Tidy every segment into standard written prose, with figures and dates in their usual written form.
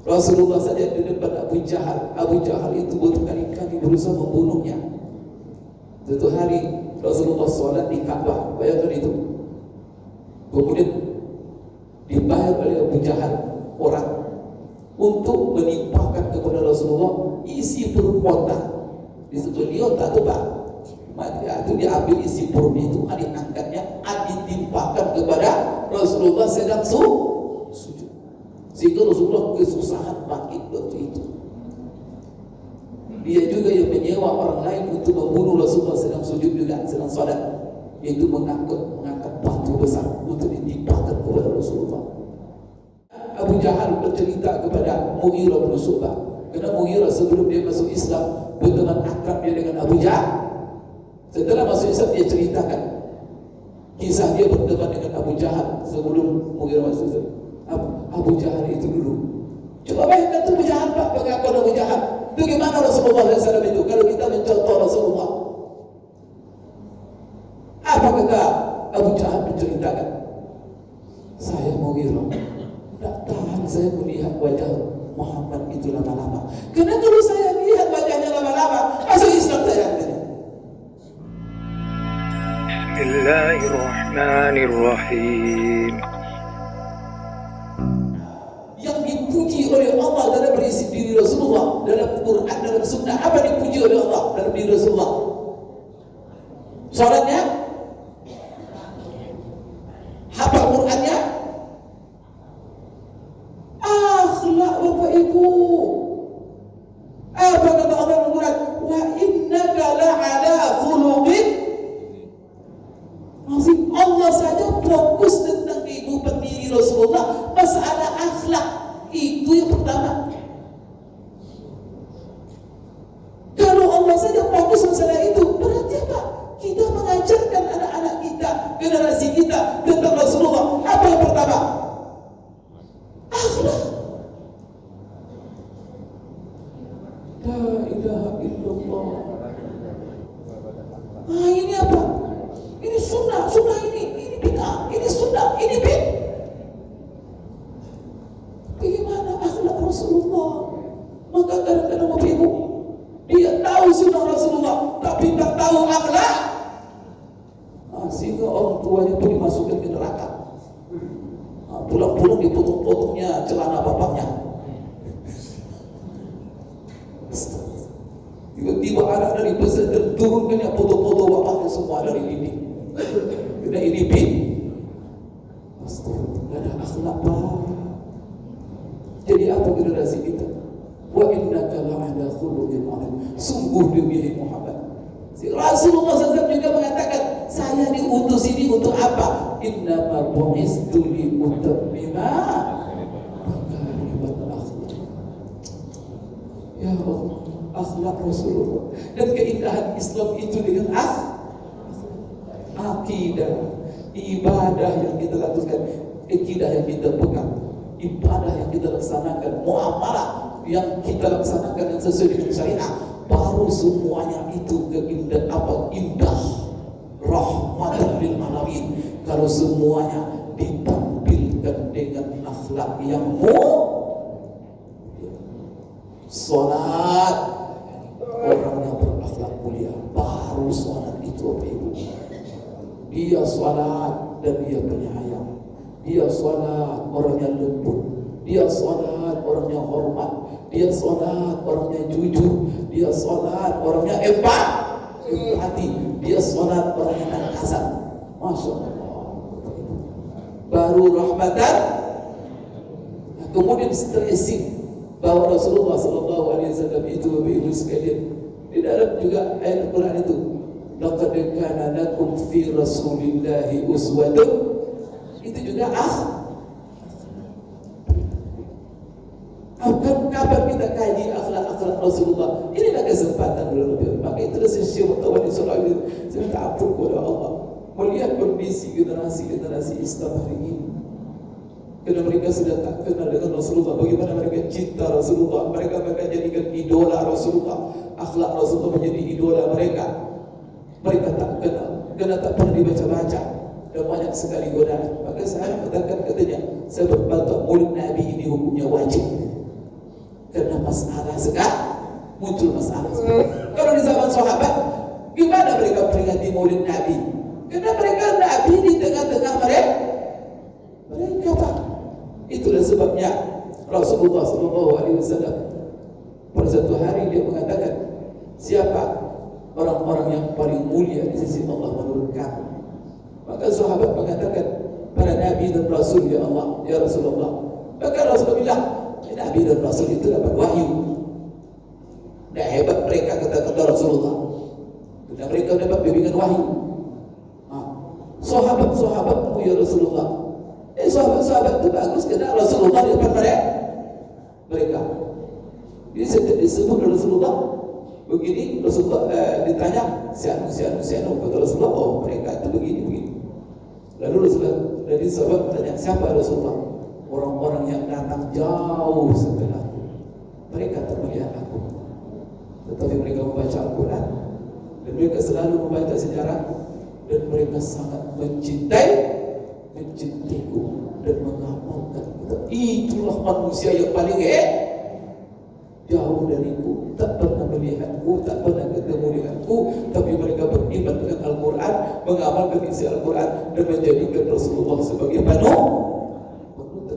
Rasulullah saja di depan Abu Jahal itu berkali-kali berusaha membunuhnya. Satu hari Rasulullah sholat di Ka'bah, bayangkan itu. Kemudian dibayar oleh Abu Jahal orang untuk menimpakan kepada Rasulullah isi perut onta. Disebut onta itu Pak. Itu diambil isi perut itu, diangkatnya, ditimpakan kepada Rasulullah sedang sujud. Sehingga Rasulullah kesusahan makin waktu itu. Dia juga yang menyewa orang lain untuk membunuh Rasulullah sedang sujud juga, sedang salat, yaitu mengangkat batu besar untuk ditimpakan kepada Rasulullah. Abu Jahal bercerita kepada Mughirah bin Syu'bah, karena Mughirah sebelum dia masuk Islam berteman akrab dia dengan Abu Jahal. Setelah masuk Islam dia ceritakan kisah dia berteman dengan Abu Jahal sebelum Mughirah masuk Islam. Abu Jahal itu dulu, coba bayangkan Abu Jahal Pak, pengakuan Abu Jahal. Bagaimana Rasulullah SAW itu kalau kita mencontoh Rasulullah? Apa kata Abu Jahal menceritakan? Saya Mughirah, tidak tahan saya melihat wajah Muhammad itu lama-lama. Karena kalau saya lihat wajahnya lama-lama, masuk Islam saya akhirnya. Bismillahirrahmanirrahim. Yang dipuji oleh Allah dalam berisi diri Rasulullah, dalam Quran, dalam Sunnah, apa dipuji oleh Allah dalam diri Rasulullah? Salatnya, hafal Qurannya, akhlak Bapak Ibu. Apa kata Allah dalam Quran? Wa innaka la'ala khuluqin azim. Allah saja fokus tentang kehidupan diri Rasulullah, masalah akhlak itu yang pertama. Kalau Allah saja fokus masalah itu, berarti apa? Kita mengajarkan anak-anak kita, generasi kita tentang Rasulullah. Apa yang pertama? Akhlak. La ilaha illallah. Ini apa? Ini sunnah ini bid'ah, ini sunnah, ini bid'ah. Bagaimana akhlak Rasulullah? Maka kadang-kadang Bapak Ibu, dia tahu sunnah Rasulullah, tapi tak tahu akhlak. Sehingga orang tuanya pun dimasukkan ke neraka. Pulang-pulang dipotong-potongnya celana bapaknya. Tiba-tiba anak dari pesantren turunkan yang foto-foto bapaknya semua dari ini. Karena ini astagfirullah, ada akhlak Pak. Jadi apa generasi kita? Wa innaka la'ala khuluqin 'azim. Sungguh demi Muhammad. Rasulullah SAW juga mengatakan, saya diutus ini untuk apa? Innama bu'istu li utammima makarimat akhlak. Ya Allah, akhlak Rasulullah. Dan keindahan Islam itu dengan akidah, ibadah yang kita lakukan, akidah yang kita pegang, ibadah yang kita laksanakan, muamalah yang kita laksanakan yang sesuai dengan syariat, baru semuanya itu indah rahmatan lil alamin. Kalau semuanya ditampilkan dengan akhlak yang salat, orang yang berakhlak mulia, baru salat itu Bapak Ibu. Dia salat dan dia penyayang. Dia salat orang yang lembut. Dia salat orang yang hormat. Dia salat orang yang jujur. Dia salat orang yang empati. Dia salat orang yang kasar. Masya Allah. Baru rahmatan. Kemudian stressing bahwa Rasulullah SAW itu Bapak Ibu sekalian, di dalam juga ayat Al-Quran itu, laqad kana lakum fi Rasulillahi uswatun, itu juga kapan kita kaji akhlak Rasulullah? Inilah kesempatan dulu. Maka itulah Syekh Tawani Sallallahu Alaihi Wasallam, saya minta ampun kepada Allah melihat kondisi generasi Islam hari ini. Karena mereka sudah tak kenal dengan Rasulullah, bagaimana mereka cinta Rasulullah, mereka jadikan idola Rasulullah, akhlak Rasulullah menjadi idola mereka. Mereka tak kenal, karena tak pernah dibaca-baca, dan banyak sekali godaan. Maka saya katakan katanya, saya berbantah mulut Nabi ini hukumnya wajib. Karena masalah muncul masalah. Kalau di zaman sahabat, gimana mereka peringati Maulid Nabi? Karena mereka Nabi di tengah-tengah mereka Pak. Itulah sebabnya Rasulullah SAW pada satu hari dia mengatakan, siapa orang-orang yang paling mulia di sisi Allah menurut kamu? Maka sahabat mengatakan, para Nabi dan Rasul ya Allah, ya Rasulullah. Maka Rasulullah bilang, Nabi dan Rasul itu dapat wahyu. Tidak hebat mereka, kata Rasulullah. Karena mereka dapat bimbingan wahyu. Sahabat-sahabatmu ya Rasulullah. Sahabat-sahabat itu bagus karena Rasulullah di depan mereka. Disebut Rasulullah begini. Rasulullah ditanya, sianu kata Rasulullah, oh mereka itu begini. Lalu Rasulullah dari sahabat bertanya, siapa Rasulullah? Orang-orang yang datang jauh setelahku. Mereka tak melihat aku, tetapi mereka membaca Al-Quran, dan mereka selalu membaca sejarah, dan mereka sangat mencintaiku dan mengamalkan. Itulah manusia yang paling jauh dariku, tak pernah melihatku, tak pernah ketemu denganku, tapi mereka beriman dengan Al-Quran, mengamalkan isi Al-Quran, dan menjadikan Rasulullah sebagai panutan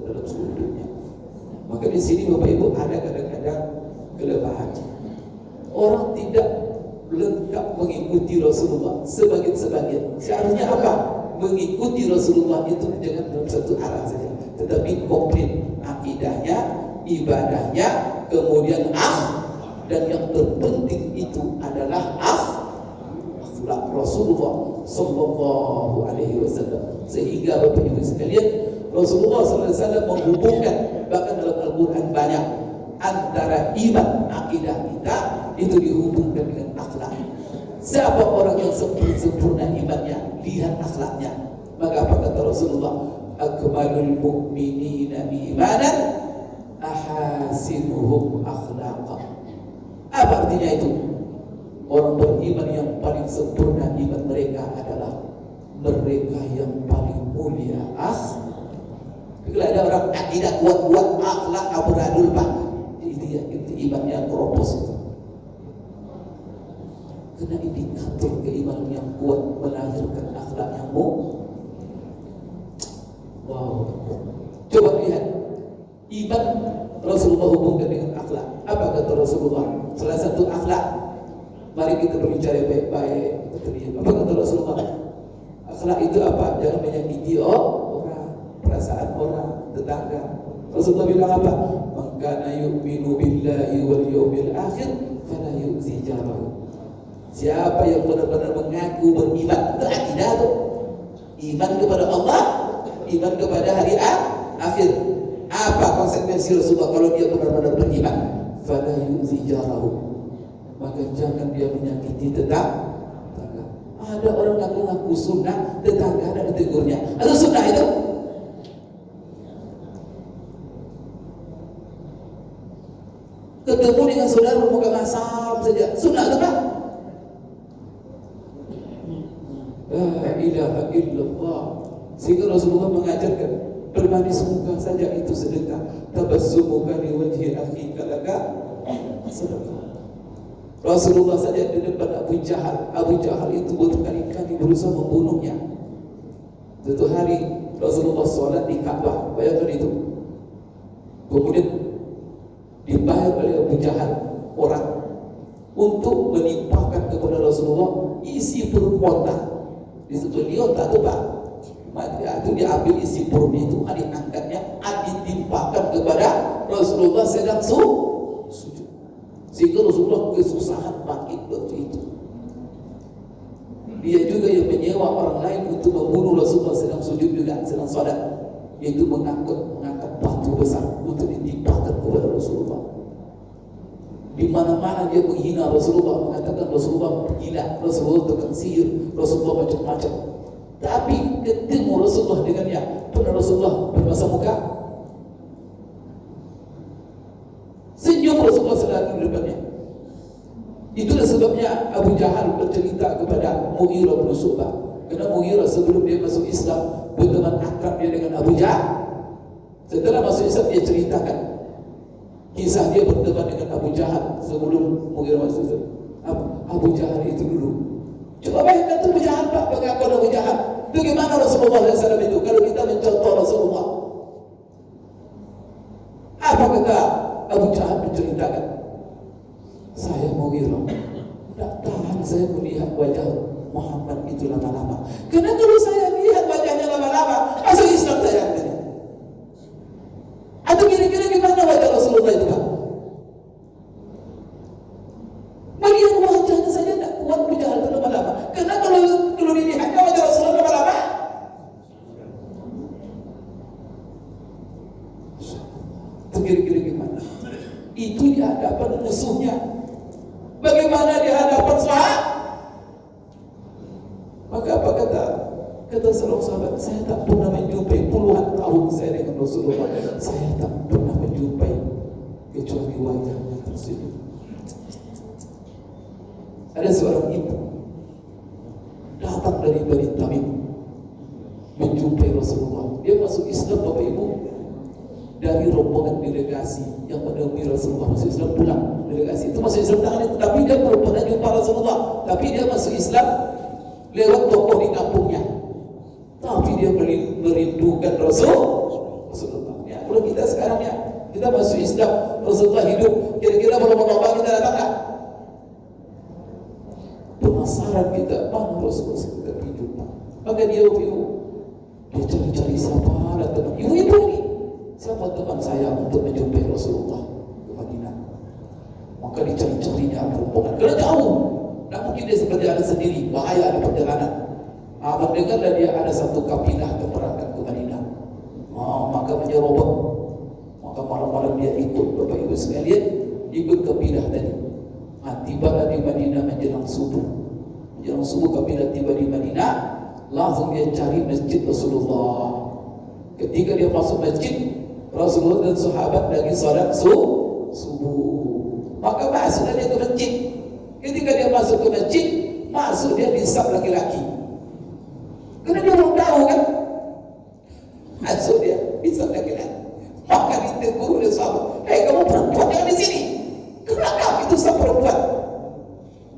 dalam seluruh dunia. Maka di sini Bapak Ibu ada kadang-kadang kelemahan. Orang tidak lengkap mengikuti Rasulullah sebagian. Seharusnya apa? Mengikuti Rasulullah itu jangan dalam satu arah saja, tetapi komplit akidahnya, ibadahnya, kemudian dan yang terpenting itu adalah akhlak Rasulullah sallallahu alaihi wasallam. Sehingga Bapak Ibu sekalian, Rasulullah sallallahu alaihi wasallam menghubungkan, bahkan dalam Al-Qur'an banyak, antara iman, akidah kita itu dihubungkan dengan akhlak. Siapa orang yang sempurna imannya, lihat akhlaknya. Maka apa kata Rasulullah? Akmalul mu'minina imanan ahasinuhum akhlaqa. Apa artinya itu? Orang beriman yang paling sempurna iman mereka adalah mereka yang paling mulia Bila ada orang akidah kuat-kuat, akhlak amburadul Pak, itu iman yang keropos itu. Karena indikator keimanan yang kuat melahirkan akhlak yang wow. Coba lihat iman Rasulullah hubungkan dengan akhlak. Apa kata Rasulullah? Salah satu akhlak, mari kita berbicara baik-baik. Apa kata Rasulullah? Akhlak itu apa? Jangan menyakiti orang, perasaan orang, tetangga. Rasulullah bilang apa? Man kana yu'minu billahi wal yawmil akhir fala yu'zi jarahu. Siapa yang benar-benar mengaku beriman, itu akidah tuh. Iman kepada Allah, iman kepada hari akhir. Apa konsekuensi Rasulullah kalau dia benar-benar beriman? Fala yu'zi jarahu. Maka jangan dia menyakiti tetangga. Ada orang ngaku sunnah, tetangga ada ditegurnya. Atau sunnah itu? Ketemu dengan saudara bermuka masam saja, sunnah itu Pak? La ilaha illallah. Sehingga Rasulullah mengajarkan, bermanis muka saja itu sedekah. Tabassumuka li wajhi akhika laka sedekah. Rasulullah saja di depan Abu Jahal itu berkali-kali berusaha membunuhnya. Satu hari Rasulullah sholat di Ka'bah, bayangkan itu. Kemudian dibayar oleh Abu Jahal orang untuk menimpakan kepada Rasulullah isi perut onta. Disebut liota itu Pak. Itu diambil isi perut itu, diangkatnya, ditimpakan kepada Rasulullah sedang sujud. Sehingga Rasulullah kesusahan bangkit waktu itu. Dia juga yang menyewa orang lain untuk membunuh Rasulullah sedang sujud juga, sedang salat, yaitu mengangkat batu besar untuk ditimpakan kepada Rasulullah. Di mana-mana dia menghina Rasulullah, mengatakan Rasulullah gila, Rasulullah tukang sihir, Rasulullah macam-macam. Tapi ketemu Rasulullah dengannya, pernah Rasulullah bermasa muka? Senyum Rasulullah selalu di depannya. Itulah sebabnya Abu Jahal bercerita kepada Mughirah bin Syu'bah. Karena Mughirah sebelum dia masuk Islam berteman akrab dia dengan Abu Jahal. Setelah masuk Islam dia ceritakan, Kisah dia berdebat dengan Abu Jahal sebelum Mughirah masuk. Abu Jahal itu dulu. Coba bayangkan tuh Abu Jahal, Pak, pengakuan Abu Jahal. Itu gimana Rasulullah SAW itu kalau kita mencontoh Rasulullah? Apa kata Abu Jahal menceritakan? Saya Mughirah, tidak tahan saya melihat wajah Muhammad itu lama-lama. Karena kalau saya lihat wajahnya lama-lama, masuk Islam saya akhirnya. Atau kira-kira gimana wajah Rasulullah itu, Pak? Melihat wajahnya saja tidak kuat berjalan lama-lama. Karena kalau dilihatnya wajah Rasulullah lama-lama, itu kira-kira gimana? Itu di hadapan musuhnya. Bagaimana di hadapan sahabat? Maka apa kata seorang sahabat, saya tak pernah menjumpai puluhan tahun saya dengan Rasulullah, saya tak pernah menjumpai kecuali wajahnya tersenyum. Ada seorang ibu datang dari Bani Tamim menjumpai Rasulullah. Dia masuk Islam, Bapak Ibu, dari rombongan delegasi yang menemui Rasulullah masuk Islam pulang. Delegasi itu masuk Islam tangan itu, tapi dia belum pernah jumpa Rasulullah. Tapi dia masuk Islam lewat tokoh di kampungnya. Tapi dia merindukan Rasulullah. Ya, kalau kita sekarang ya, kita masuk Islam, Rasulullah hidup, kira-kira belum lama kita datang tak? Penasaran kita, mana Rasulullah kita hidup? Maka dia cari-cari siapa ada teman ibu-ibu ini. Siapa teman saya untuk menjumpai Rasulullah ke Madinah? Maka dicari-carinya rombongan. Karena jauh, tak mungkin dia seperjalanan sendiri, bahaya di perjalanan. Mendengarlah dia ada satu kabilah yang berangkat ke Madinah. Maka menyerobot. Maka malam-malam dia ikut, Bapak Ibu sekalian, ikut kabilah tadi. Tibalah di Madinah menjelang subuh. Menjelang subuh kabilah tiba di Madinah, langsung dia cari masjid Rasulullah. Ketika dia masuk masjid, Rasulullah dan sahabat lagi salat subuh. Maka masuklah dia ke masjid. Ketika dia masuk ke masjid, masuk dia disab laki-laki. Karena dia belum tahu kan. Masuk dia disab laki-laki. Maka ditegur oleh sahabat, "Hei, kamu perempuan yang di sini. Kenapa itu sab perempuan?"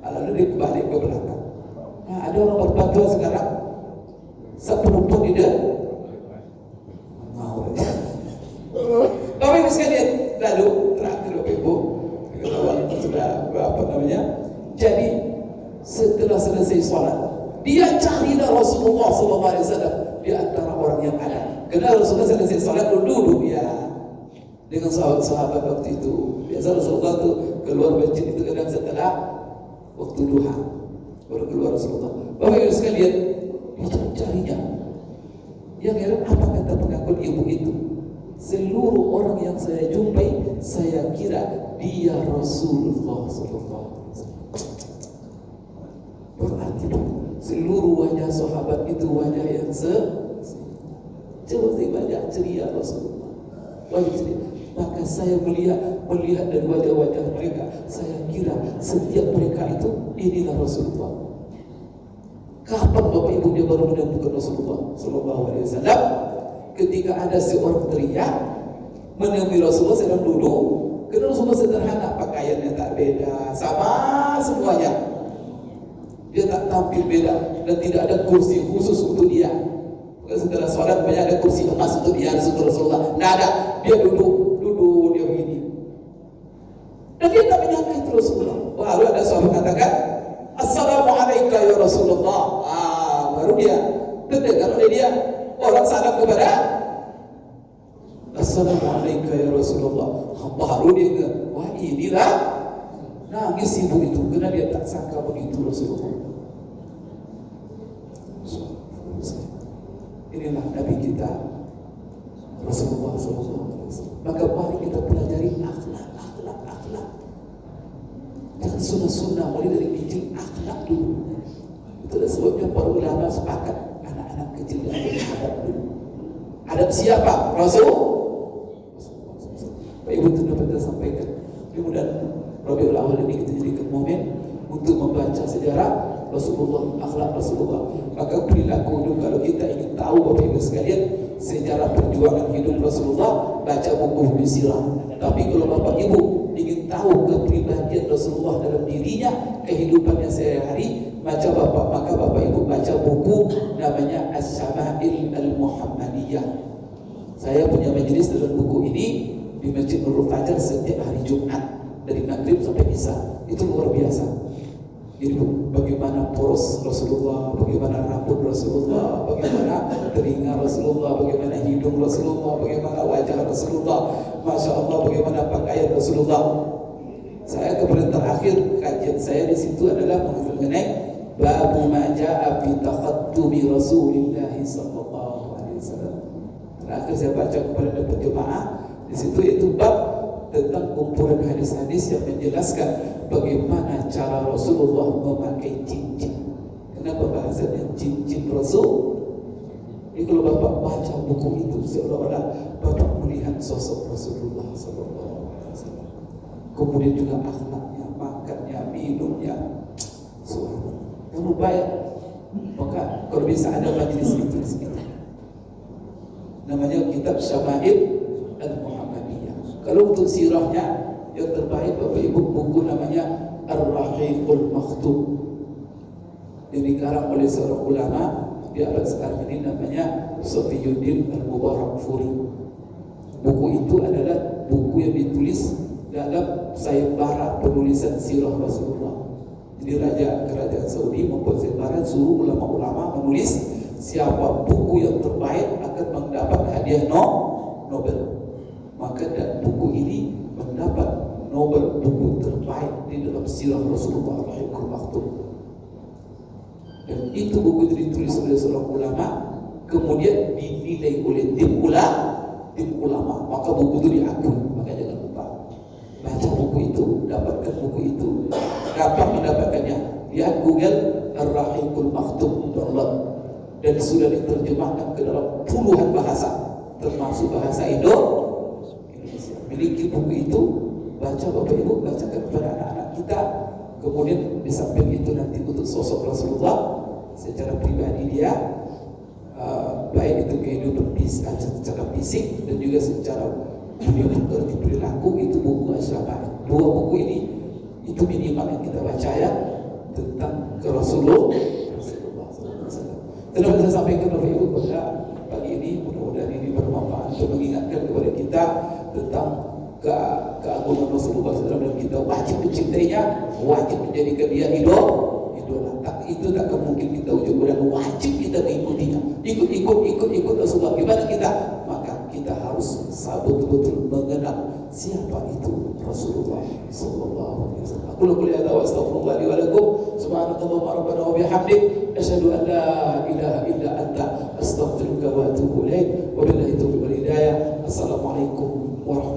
Lalu dia balik ke belakang. Ada orang berfatwa sekarang, sab perempuan tidak. Bapak Ibu sekalian, lalu terakhir Bapak Ibu, waktu sudah apa namanya? Jadi setelah selesai sholat, dia carilah Rasulullah SAW di antara orang yang ada. Karena Rasulullah selesai sholat duduk ya dengan sahabat-sahabat waktu itu. Biasa Rasulullah itu keluar masjid itu kadang setelah waktu duha baru keluar Rasulullah. Bapak Ibu sekalian, dia carinya. Yang heran apa kata pengakuan ibu itu? Seluruh orang yang saya jumpai, saya kira dia Rasulullah SAW. Berarti seluruh wajah sahabat itu wajah yang seperti wajah ceria Rasulullah. Wajah ceria. Maka saya melihat dari wajah-wajah mereka, saya kira setiap mereka itu inilah Rasulullah. Kapan Bapak Ibu dia baru menemukan Rasulullah Sallallahu Alaihi Wasallam? Ketika ada seorang teriak menemui Rasulullah sedang duduk. Karena Rasulullah sederhana, pakaiannya tak beda, sama semuanya. Dia tak tampil beda dan tidak ada kursi khusus untuk dia. Setelah sholat banyak ada kursi emas untuk dia, Rasulullah. Tidak ada, dia duduk dia begini. Dan dia tak menyangka itu Rasulullah. Baru ada sahabat katakan, "Assalamualaikum ya Rasulullah." Baru dia terdengar oleh dia orang salam kepada "Assalamualaikum ya Rasulullah." Baru dia wah inilah nangis ibu itu karena dia tak sangka begitu Rasulullah. Inilah Nabi kita Rasulullah SAW. Maka mari kita pelajari akhlak. Jangan sunnah-sunnah, mulai dari kecil akhlak dulu. Itulah sebabnya para ulama sepakat anak-anak kecil yang beradab dulu. Adab siapa? Rasul. Pak Ibu itu dapat kita sampaikan. Mudah-mudahan Rabiul Awal ini kita jadikan momen untuk membaca sejarah Rasulullah, akhlak Rasulullah. Maka perilaku itu kalau kita ingin tahu Bapak Ibu sekalian, sejarah perjuangan hidup Rasulullah, baca buku sirah. Tapi kalau Bapak Ibu ingin tahu kepribadian Rasulullah dalam dirinya, kehidupannya sehari-hari, maka Bapak Ibu baca buku namanya As-Syama'il Al-Muhammadiyah. Saya punya majelis dalam buku ini di Masjid Nurul Fajar setiap hari Jumat dari maghrib sampai isya. Itu luar biasa. Jadi bagaimana poros Rasulullah, bagaimana rambut Rasulullah, bagaimana telinga Rasulullah, bagaimana hidung Rasulullah, bagaimana wajah Rasulullah, Masya Allah, bagaimana pakaian Rasulullah. Saya kemudian terakhir kajian saya di situ adalah mengenai Babu Maja'a fi taqaddumi Rasulillah sallallahu alaihi wasallam. Terakhir saya baca kepada jemaah di situ, yaitu bab tentang kumpulan hadis-hadis yang menjelaskan bagaimana cara Rasulullah memakai cincin. Kenapa bahasanya cincin Rasul? Ini kalau Bapak baca buku itu seolah-olah Bapak melihat sosok Rasulullah sallallahu alaihi wasallam. Kemudian juga akhlaknya, makannya, minumnya, subhanallah. Kamu bayar. Maka kalau bisa ada majelis itu di sini. Namanya kitab Syama'il Al-Muhammadiyah. Kalau untuk sirahnya yang terbaik Bapak Ibu, buku namanya Ar-Rahiqul Maktum yang dikarang oleh seorang ulama di abad sekarang ini, namanya Safiyuddin Al-Mubarakfuri. Buku itu adalah buku yang ditulis dalam sayembara penulisan sirah Rasulullah. Jadi kerajaan Saudi membuat sayembara, suruh ulama-ulama menulis siapa buku yang terbaik akan mendapat hadiah Nobel. Maka buku ini mendapat Nobel buku terbaik di dalam sirah Rasulullah Ar-Rahiqul Maktum. Dan itu buku itu ditulis oleh seorang ulama, kemudian dinilai oleh tim ulama. Maka buku itu diakui. Maka jangan lupa baca buku itu, dapatkan buku itu. Kapan mendapatkannya? Lihat Google Ar-Rahiqul Maktum download, dan sudah diterjemahkan ke dalam puluhan bahasa, termasuk bahasa Indonesia. Miliki buku itu, baca Bapak Ibu, bacakan kepada anak-anak kita. Kemudian di samping itu nanti untuk sosok Rasulullah secara pribadi dia, baik itu kehidupan secara fisik dan juga secara perilaku, itu buku Asy-Syama'il. Dua buku ini itu minimal yang kita baca ya, tentang Rasulullah. Dan saya sampaikan Bapak Ibu pada pagi ini, mudah-mudahan ini bermanfaat untuk mengingatkan kepada kita tentang keagungan Rasulullah SAW, dan kita wajib mencintainya, wajib menjadikan dia idola. Itu tak mungkin kita ujung-ujungnya, wajib kita mengikutinya, ikut Rasulullah. Gimana kita? Maka kita harus betul-betul mengenal siapa itu Rasulullah sallallahu alaihi wasallam. Aku qul ya wa astaghfirullah li wa lakum, subhanakallahumma rabbana wa bihamdik, asyhadu an la ilaha illa anta, astaghfiruka wa atubu ilaik. Wabillahi taufiq wal hidayah. Assalamualaikum warahmatullahi wabarakatuh.